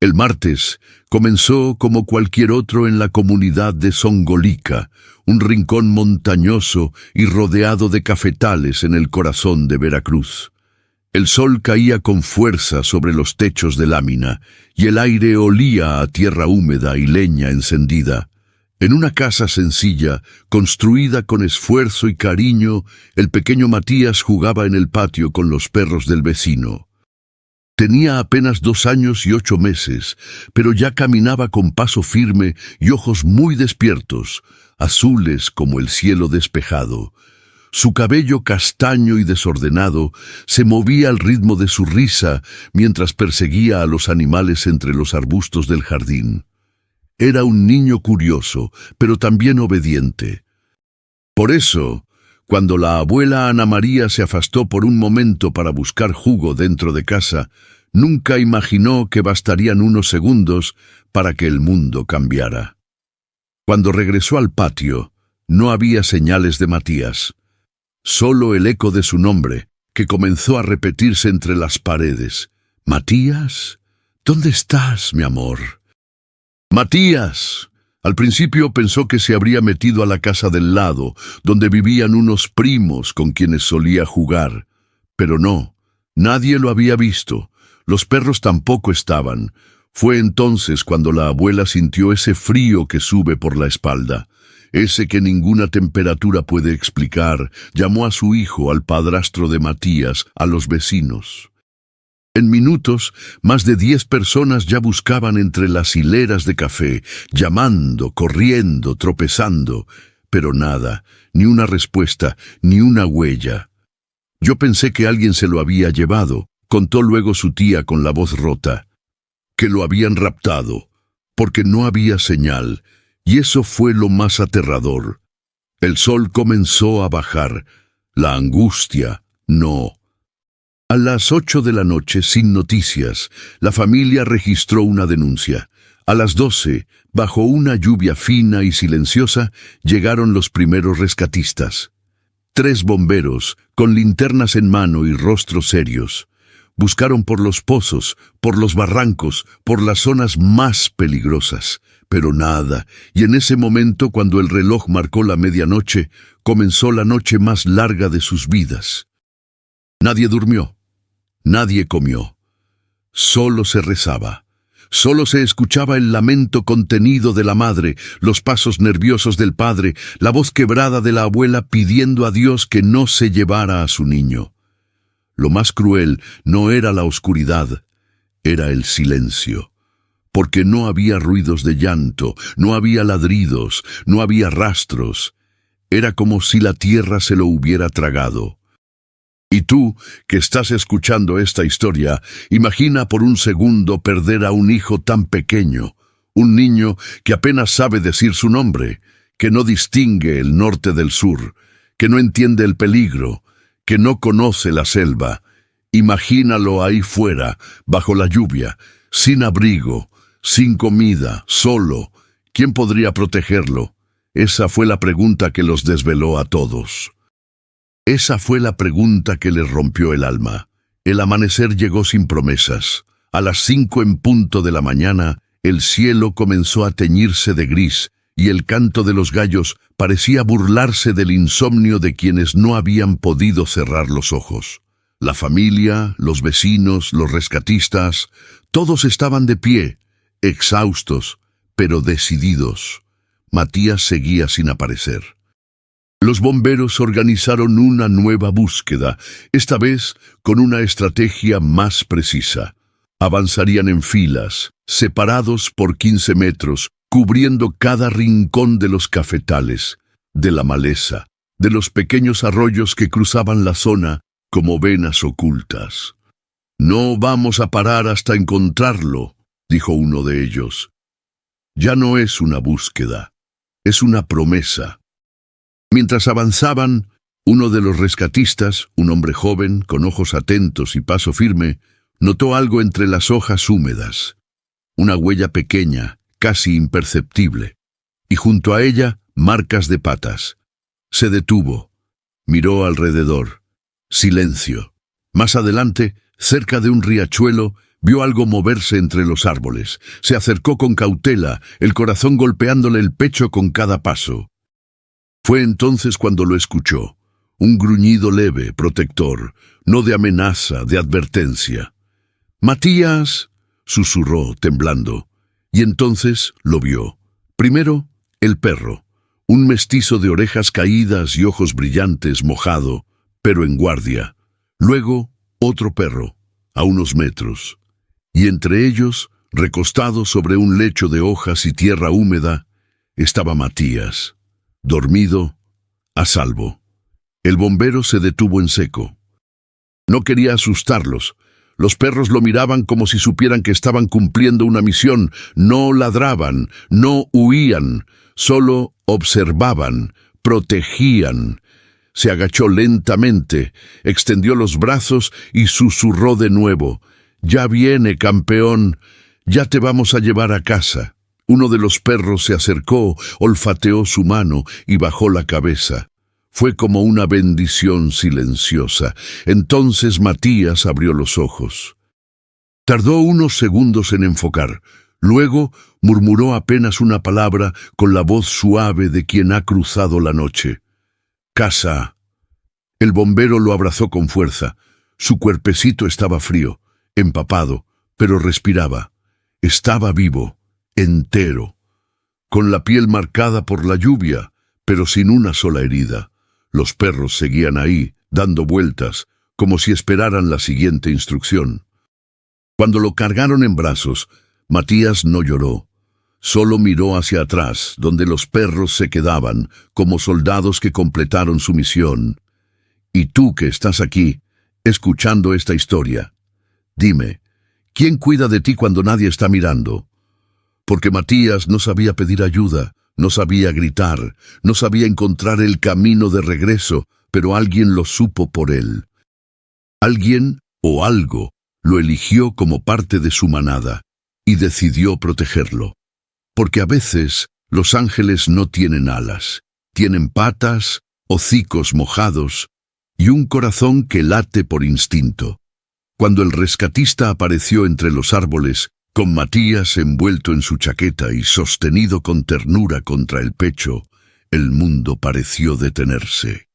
El martes comenzó como cualquier otro en la comunidad de Songolica, un rincón montañoso y rodeado de cafetales en el corazón de Veracruz. El sol caía con fuerza sobre los techos de lámina y el aire olía a tierra húmeda y leña encendida. En una casa sencilla, construida con esfuerzo y cariño, el pequeño Matías jugaba en el patio con los perros del vecino. Tenía apenas 2 años y 8 meses, pero ya caminaba con paso firme y ojos muy despiertos, azules como el cielo despejado. Su cabello castaño y desordenado se movía al ritmo de su risa mientras perseguía a los animales entre los arbustos del jardín. Era un niño curioso, pero también obediente. Por eso, cuando la abuela Ana María se afastó por un momento para buscar jugo dentro de casa, nunca imaginó que bastarían unos segundos para que el mundo cambiara. Cuando regresó al patio, no había señales de Matías. Solo el eco de su nombre, que comenzó a repetirse entre las paredes. «Matías, ¿dónde estás, mi amor?» «Matías». Al principio pensó que se habría metido a la casa del lado, donde vivían unos primos con quienes solía jugar. Pero no, nadie lo había visto. Los perros tampoco estaban. Fue entonces cuando la abuela sintió ese frío que sube por la espalda. Ese que ninguna temperatura puede explicar. Llamó a su hijo, al padrastro de Matías, a los vecinos. En minutos, más de 10 personas ya buscaban entre las hileras de café, llamando, corriendo, tropezando, pero nada, ni una respuesta, ni una huella. «Yo pensé que alguien se lo había llevado», contó luego su tía con la voz rota, «que lo habían raptado, porque no había señal, y eso fue lo más aterrador. El sol comenzó a bajar, la angustia, no». A las 8 de la noche, sin noticias, la familia registró una denuncia. A las 12, bajo una lluvia fina y silenciosa, llegaron los primeros rescatistas. 3 bomberos, con linternas en mano y rostros serios. Buscaron por los pozos, por los barrancos, por las zonas más peligrosas. Pero nada, y en ese momento, cuando el reloj marcó la medianoche, comenzó la noche más larga de sus vidas. Nadie durmió. Nadie comió. Solo se rezaba. Solo se escuchaba el lamento contenido de la madre, los pasos nerviosos del padre, la voz quebrada de la abuela pidiendo a Dios que no se llevara a su niño. Lo más cruel no era la oscuridad, era el silencio. Porque no había ruidos de llanto, no había ladridos, no había rastros. Era como si la tierra se lo hubiera tragado. Y tú, que estás escuchando esta historia, imagina por un segundo perder a un hijo tan pequeño, un niño que apenas sabe decir su nombre, que no distingue el norte del sur, que no entiende el peligro, que no conoce la selva. Imagínalo ahí fuera, bajo la lluvia, sin abrigo, sin comida, solo. ¿Quién podría protegerlo? Esa fue la pregunta que los desveló a todos. Esa fue la pregunta que les rompió el alma. El amanecer llegó sin promesas. A las 5 en punto de la mañana, el cielo comenzó a teñirse de gris y el canto de los gallos parecía burlarse del insomnio de quienes no habían podido cerrar los ojos. La familia, los vecinos, los rescatistas, todos estaban de pie, exhaustos, pero decididos. Matías seguía sin aparecer. Los bomberos organizaron una nueva búsqueda, esta vez con una estrategia más precisa. Avanzarían en filas, separados por 15 metros, cubriendo cada rincón de los cafetales, de la maleza, de los pequeños arroyos que cruzaban la zona como venas ocultas. «No vamos a parar hasta encontrarlo», dijo uno de ellos. Ya no es una búsqueda, es una promesa. Mientras avanzaban, uno de los rescatistas, un hombre joven, con ojos atentos y paso firme, notó algo entre las hojas húmedas. Una huella pequeña, casi imperceptible, y junto a ella, marcas de patas. Se detuvo, miró alrededor. Silencio. Más adelante, cerca de un riachuelo, Vio algo moverse entre los árboles. Se acercó con cautela, el corazón golpeándole el pecho con cada paso. Fue entonces cuando lo escuchó. Un gruñido leve, protector, no de amenaza, de advertencia. «Matías», susurró, temblando, y entonces lo vio. Primero, el perro, un mestizo de orejas caídas y ojos brillantes, mojado, pero en guardia. Luego, otro perro, a unos metros. Y entre ellos, recostado sobre un lecho de hojas y tierra húmeda, estaba Matías, dormido, a salvo. El bombero se detuvo en seco. No quería asustarlos. Los perros lo miraban como si supieran que estaban cumpliendo una misión. No ladraban, no huían, solo observaban, protegían. Se agachó lentamente, extendió los brazos y susurró de nuevo. «Ya viene, campeón, ya te vamos a llevar a casa». Uno de los perros se acercó, olfateó su mano y bajó la cabeza. Fue como una bendición silenciosa. Entonces Matías abrió los ojos. Tardó unos segundos en enfocar. Luego murmuró apenas una palabra con la voz suave de quien ha cruzado la noche. «Casa». El bombero lo abrazó con fuerza. Su cuerpecito estaba frío, empapado, pero respiraba. Estaba vivo, entero, con la piel marcada por la lluvia, pero sin una sola herida. Los perros seguían ahí, dando vueltas, como si esperaran la siguiente instrucción. Cuando lo cargaron en brazos, Matías no lloró. Solo miró hacia atrás, donde los perros se quedaban, como soldados que completaron su misión. Y tú que estás aquí, escuchando esta historia, dime, ¿quién cuida de ti cuando nadie está mirando? Porque Matías no sabía pedir ayuda, no sabía gritar, no sabía encontrar el camino de regreso, pero alguien lo supo por él. Alguien o algo lo eligió como parte de su manada y decidió protegerlo. Porque a veces los ángeles no tienen alas, tienen patas, hocicos mojados y un corazón que late por instinto. Cuando el rescatista apareció entre los árboles, con Matías envuelto en su chaqueta y sostenido con ternura contra el pecho, el mundo pareció detenerse.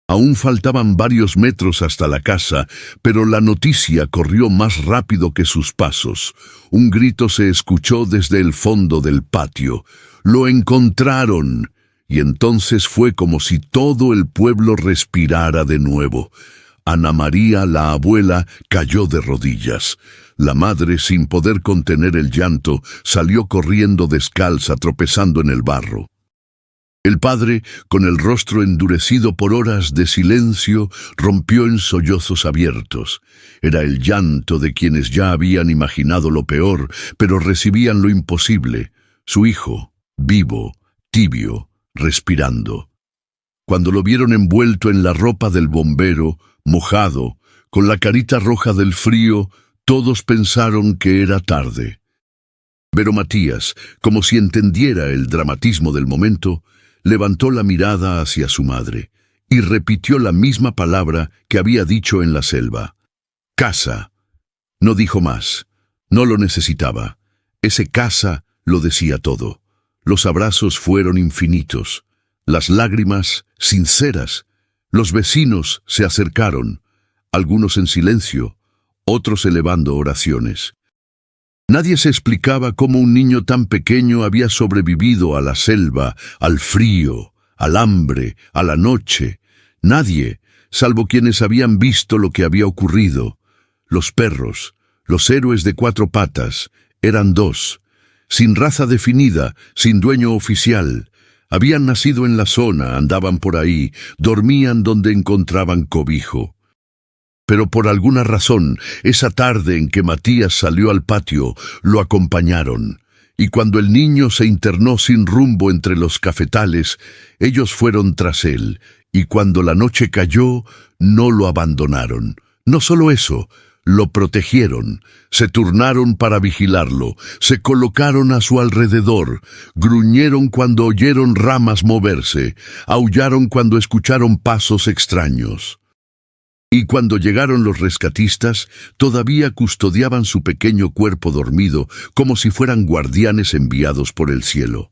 Aún faltaban varios metros hasta la casa, pero la noticia corrió más rápido que sus pasos. Un grito se escuchó desde el fondo del patio. ¡Lo encontraron! Y entonces fue como si todo el pueblo respirara de nuevo. Ana María, la abuela, cayó de rodillas. La madre, sin poder contener el llanto, salió corriendo descalza, tropezando en el barro. El padre, con el rostro endurecido por horas de silencio, rompió en sollozos abiertos. Era el llanto de quienes ya habían imaginado lo peor, pero recibían lo imposible. Su hijo, vivo, tibio, respirando. Cuando lo vieron envuelto en la ropa del bombero, mojado, con la carita roja del frío, todos pensaron que era tarde. Pero Matías, como si entendiera el dramatismo del momento, levantó la mirada hacia su madre y repitió la misma palabra que había dicho en la selva. «Casa». No dijo más. No lo necesitaba. Ese casa lo decía todo. Los abrazos fueron infinitos. Las lágrimas, sinceras. Los vecinos se acercaron, algunos en silencio, otros elevando oraciones. Nadie se explicaba cómo un niño tan pequeño había sobrevivido a la selva, al frío, al hambre, a la noche. Nadie, salvo quienes habían visto lo que había ocurrido. Los perros, los héroes de 4 patas, eran 2, sin raza definida, sin dueño oficial. Habían nacido en la zona, andaban por ahí, dormían donde encontraban cobijo. Pero por alguna razón, esa tarde en que Matías salió al patio, lo acompañaron. Y cuando el niño se internó sin rumbo entre los cafetales, ellos fueron tras él. Y cuando la noche cayó, no lo abandonaron. No solo eso, lo protegieron. Se turnaron para vigilarlo. Se colocaron a su alrededor. Gruñeron cuando oyeron ramas moverse. Aullaron cuando escucharon pasos extraños. Y cuando llegaron los rescatistas, todavía custodiaban su pequeño cuerpo dormido, como si fueran guardianes enviados por el cielo.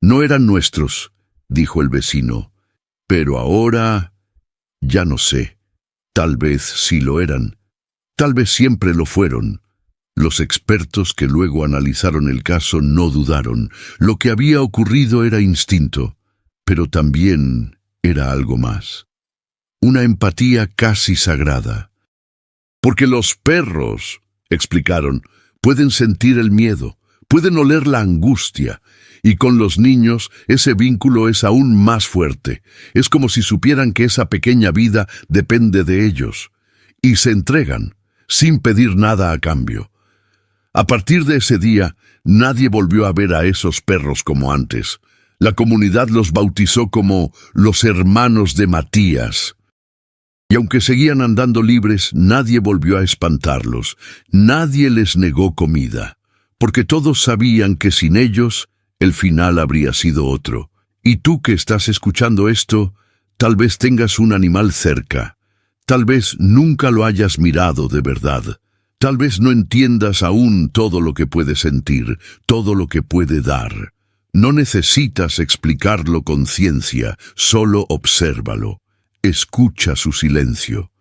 «No eran nuestros», dijo el vecino, «pero ahora ya no sé. Tal vez sí lo eran. Tal vez siempre lo fueron». Los expertos que luego analizaron el caso no dudaron. Lo que había ocurrido era instinto, pero también era algo más. Una empatía casi sagrada. Porque los perros, explicaron, pueden sentir el miedo, pueden oler la angustia, y con los niños ese vínculo es aún más fuerte. Es como si supieran que esa pequeña vida depende de ellos, y se entregan, sin pedir nada a cambio. A partir de ese día, nadie volvió a ver a esos perros como antes. La comunidad los bautizó como los hermanos de Matías. Y aunque seguían andando libres, nadie volvió a espantarlos. Nadie les negó comida, porque todos sabían que sin ellos, el final habría sido otro. Y tú que estás escuchando esto, tal vez tengas un animal cerca. Tal vez nunca lo hayas mirado de verdad. Tal vez no entiendas aún todo lo que puede sentir, todo lo que puede dar. No necesitas explicarlo con ciencia, solo obsérvalo. Escucha su silencio.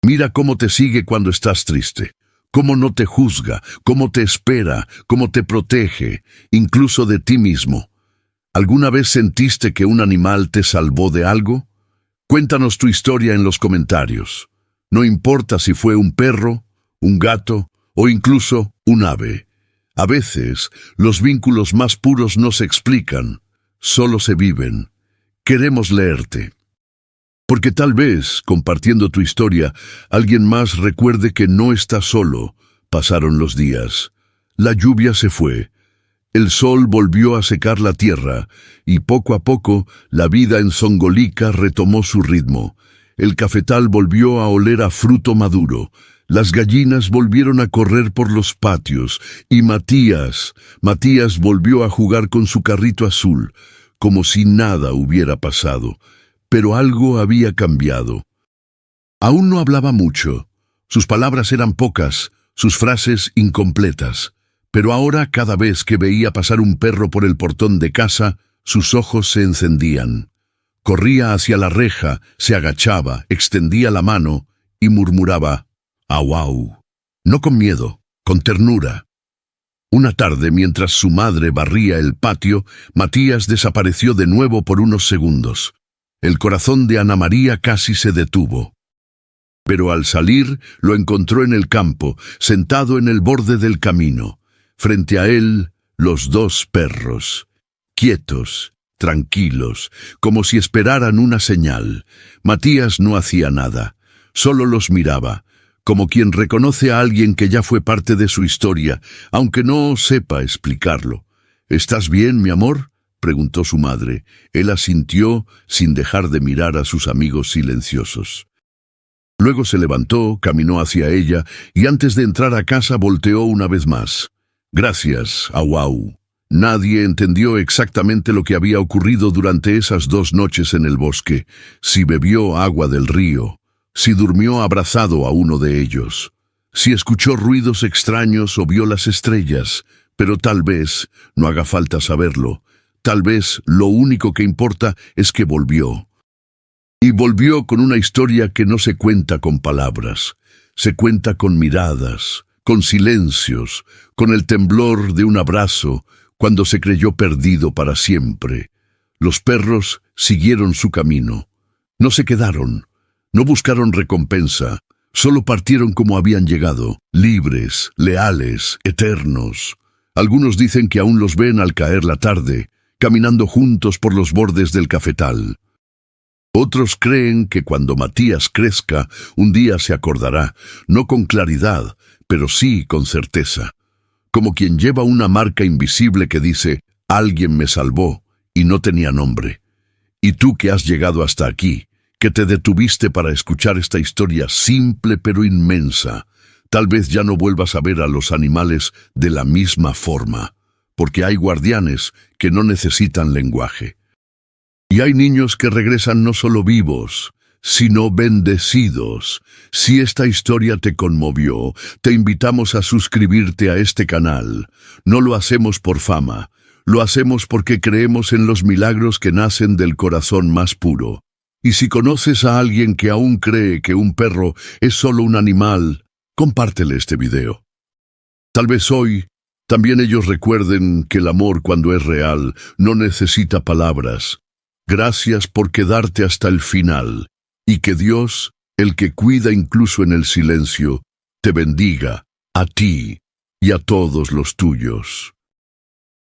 Mira cómo te sigue cuando estás triste, cómo no te juzga, cómo te espera, cómo te protege, incluso de ti mismo. ¿Alguna vez sentiste que un animal te salvó de algo? Cuéntanos tu historia en los comentarios. No importa si fue un perro, un gato o incluso un ave. A veces, los vínculos más puros no se explican, solo se viven. Queremos leerte. Porque tal vez, compartiendo tu historia, alguien más recuerde que no está solo. Pasaron los días. La lluvia se fue. El sol volvió a secar la tierra, y poco a poco la vida en Zongolica retomó su ritmo. El cafetal volvió a oler a fruto maduro. Las gallinas volvieron a correr por los patios, y Matías volvió a jugar con su carrito azul, como si nada hubiera pasado. Pero algo había cambiado. Aún no hablaba mucho. Sus palabras eran pocas, sus frases incompletas. Pero ahora, cada vez que veía pasar un perro por el portón de casa, sus ojos se encendían. Corría hacia la reja, se agachaba, extendía la mano y murmuraba: «Au, au». No con miedo, con ternura. Una tarde, mientras su madre barría el patio, Matías desapareció de nuevo por unos segundos. El corazón de Ana María casi se detuvo. Pero al salir, lo encontró en el campo, sentado en el borde del camino. Frente a él, los dos perros, quietos, tranquilos, como si esperaran una señal. Matías no hacía nada, solo los miraba, como quien reconoce a alguien que ya fue parte de su historia, aunque no sepa explicarlo. «¿Estás bien, mi amor?», preguntó su madre. Él asintió sin dejar de mirar a sus amigos silenciosos. Luego se levantó, caminó hacia ella y antes de entrar a casa volteó una vez más. «Gracias, Au Au». Nadie entendió exactamente lo que había ocurrido durante esas 2 noches en el bosque, si bebió agua del río, si durmió abrazado a uno de ellos, si escuchó ruidos extraños o vio las estrellas, pero tal vez no haga falta saberlo. Tal vez lo único que importa es que volvió. Y volvió con una historia que no se cuenta con palabras, se cuenta con miradas, con silencios, con el temblor de un abrazo, cuando se creyó perdido para siempre. Los perros siguieron su camino. No se quedaron, no buscaron recompensa, solo partieron como habían llegado, libres, leales, eternos. Algunos dicen que aún los ven al caer la tarde, caminando juntos por los bordes del cafetal. Otros creen que cuando Matías crezca, un día se acordará, no con claridad, pero sí con certeza, como quien lleva una marca invisible que dice: «Alguien me salvó», y no tenía nombre. Y tú que has llegado hasta aquí, que te detuviste para escuchar esta historia simple pero inmensa, tal vez ya no vuelvas a ver a los animales de la misma forma, porque hay guardianes que no necesitan lenguaje. Y hay niños que regresan no solo vivos, sino bendecidos. Si esta historia te conmovió, te invitamos a suscribirte a este canal. No lo hacemos por fama, lo hacemos porque creemos en los milagros que nacen del corazón más puro. Y si conoces a alguien que aún cree que un perro es solo un animal, compártele este video. Tal vez hoy también ellos recuerden que el amor, cuando es real, no necesita palabras. Gracias por quedarte hasta el final, y que Dios, el que cuida incluso en el silencio, te bendiga, a ti y a todos los tuyos.